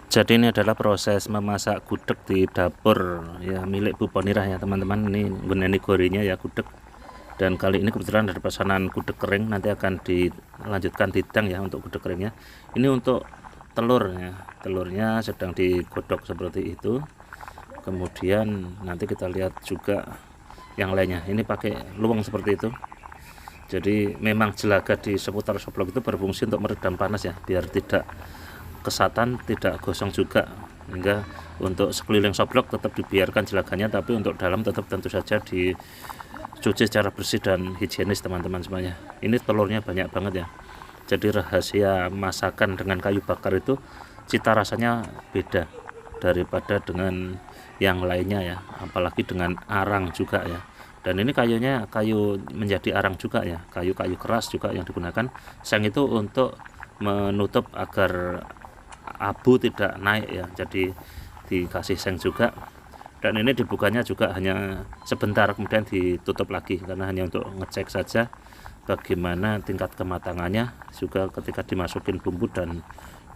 Jadi ini adalah proses memasak gudeg di dapur ya milik Bu Ponirah ya teman-teman. Ini gunani gorengnya ya gudeg. Dan kali ini kebetulan ada pesanan gudeg kering, nanti akan dilanjutkan didang ya untuk gudeg keringnya. Ini untuk telur ya, telurnya sedang digodok seperti itu. Kemudian nanti kita lihat juga yang lainnya. Ini pakai luweng seperti itu. Jadi memang jelaga di seputar soblok itu berfungsi untuk meredam panas ya, biar tidak kesatan, tidak gosong juga, hingga untuk sekeliling soblok tetap dibiarkan jelaganya, tapi untuk dalam tetap tentu saja dicuci secara bersih dan higienis teman-teman semuanya. Ini telurnya banyak banget ya, jadi rahasia masakan dengan kayu bakar itu cita rasanya beda daripada dengan yang lainnya ya, apalagi dengan arang juga ya. Dan ini kayunya kayu menjadi arang juga ya, kayu-kayu keras juga yang digunakan. Seng itu untuk menutup agar abu tidak naik ya, jadi dikasih seng juga. Dan ini dibukanya juga hanya sebentar, kemudian ditutup lagi karena hanya untuk ngecek saja bagaimana tingkat kematangannya, juga ketika dimasukin bumbu dan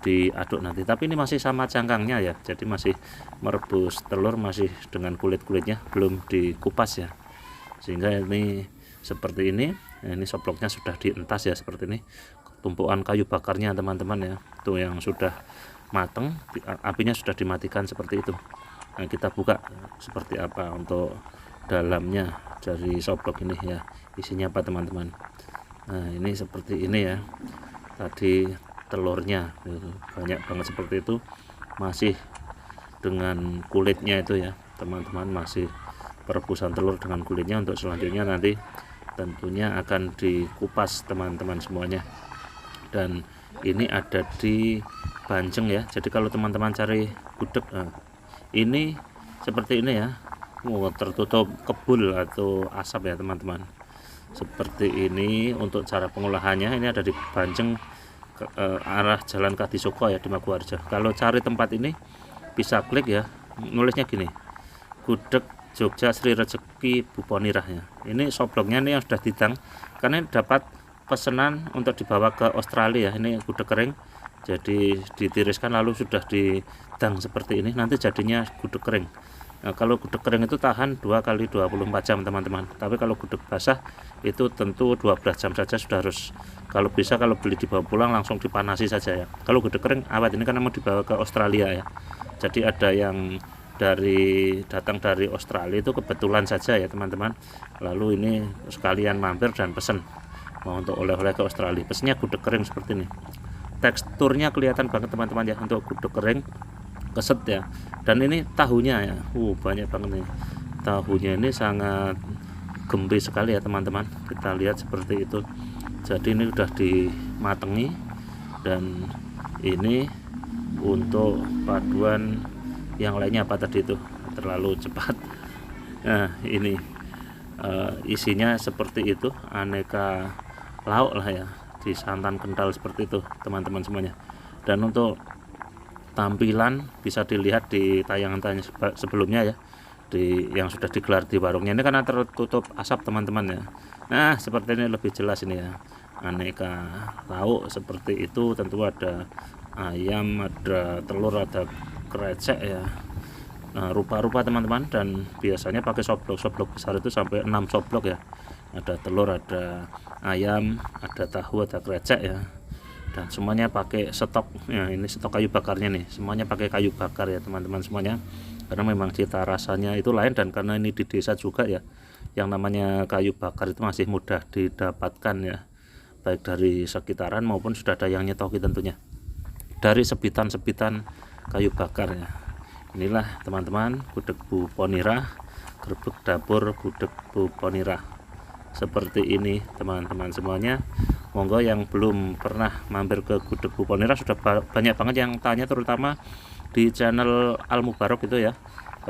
diaduk nanti. Tapi ini masih sama cangkangnya ya, jadi masih merebus telur masih dengan kulit-kulitnya, belum dikupas ya, sehingga ini seperti ini. Ini sobloknya sudah dientas ya seperti ini, tumpukan kayu bakarnya teman-teman ya, itu yang sudah mateng, apinya sudah dimatikan seperti itu. Nah, kita buka seperti apa untuk dalamnya dari soblok ini ya, isinya apa teman-teman. Nah, ini seperti ini ya, tadi telurnya banyak banget seperti itu, masih dengan kulitnya itu ya teman-teman, masih perebusan telur dengan kulitnya. Untuk selanjutnya nanti tentunya akan dikupas teman-teman semuanya. Dan ini ada di Banjeng ya, jadi kalau teman-teman cari gudeg ini seperti ini ya, tertutup kebul atau asap ya teman-teman, seperti ini. Untuk cara pengolahannya ini ada di Banjeng, arah Jalan Kadisoko ya, di Maguwarjo. Kalau cari tempat ini bisa klik ya, nulisnya gini, gudeg Jogja Sri Rezeki Bu Ponirah ya. Ini sobloknya nih yang sudah didang, karena dapat pesanan untuk dibawa ke Australia. Ini gudeg kering, jadi ditiriskan lalu sudah didang seperti ini, nanti jadinya gudeg kering. Nah, kalau gudeg kering itu tahan 2 kali 24 jam teman-teman, tapi kalau gudeg basah itu tentu 12 jam saja sudah harus. Kalau bisa, kalau beli dibawa pulang langsung dipanasi saja ya. Kalau gudeg kering awet, ini karena mau dibawa ke Australia ya, jadi ada yang datang dari Australia itu kebetulan saja ya teman-teman, lalu ini sekalian mampir dan pesen mau untuk oleh-oleh ke Australia, pesennya gudeg kering seperti ini. Teksturnya kelihatan banget teman-teman ya untuk gudeg kering, keset ya. Dan ini tahunya ya, banyak banget nih tahunya, ini sangat gembis sekali ya teman-teman. Kita lihat seperti itu, jadi ini udah dimatengi. Dan ini untuk paduan yang lainnya apa tadi itu terlalu cepat. Nah, ini isinya seperti itu, aneka lauk lah ya, di santan kental seperti itu teman-teman semuanya. Dan untuk tampilan bisa dilihat di tayangan sebelumnya ya, yang sudah digelar di warungnya. Ini karena tertutup asap teman-teman ya. Nah, seperti ini lebih jelas ini ya, aneka lauk seperti itu. Tentu ada ayam, ada telur, ada krecek ya. Nah, rupa-rupa teman-teman, dan biasanya pakai soblok besar itu sampai 6 soblok ya. Ada telur, ada ayam, ada tahu, ada krecek ya. Dan semuanya pakai stok ya, ini stok kayu bakarnya nih, semuanya pakai kayu bakar ya teman-teman semuanya, karena memang cita rasanya itu lain. Dan karena ini di desa juga ya, yang namanya kayu bakar itu masih mudah didapatkan ya, baik dari sekitaran maupun sudah ada yang nyetoki tentunya dari sebitan-sebitan kayu bakar ya. Inilah teman-teman gudeg Bu Ponirah, gerbek dapur gudeg Bu Ponirah seperti ini teman-teman semuanya. Monggo yang belum pernah mampir ke gudeg Bu Ponirah, sudah banyak banget yang tanya, terutama di channel Al Mubarok itu ya,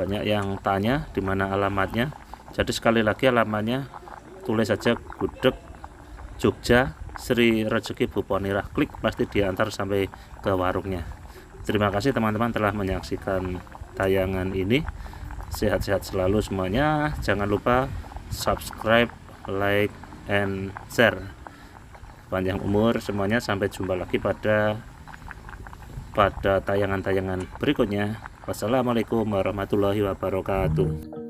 banyak yang tanya di mana alamatnya. Jadi sekali lagi alamatnya, tulis saja gudeg Jogja Sri Rezeki Bu Ponirah, klik pasti diantar sampai ke warungnya. Terima kasih teman-teman telah menyaksikan tayangan ini. Sehat-sehat selalu semuanya. Jangan lupa subscribe, like, and share. Panjang umur semuanya. Sampai jumpa lagi pada pada tayangan-tayangan berikutnya. Wassalamualaikum warahmatullahi wabarakatuh.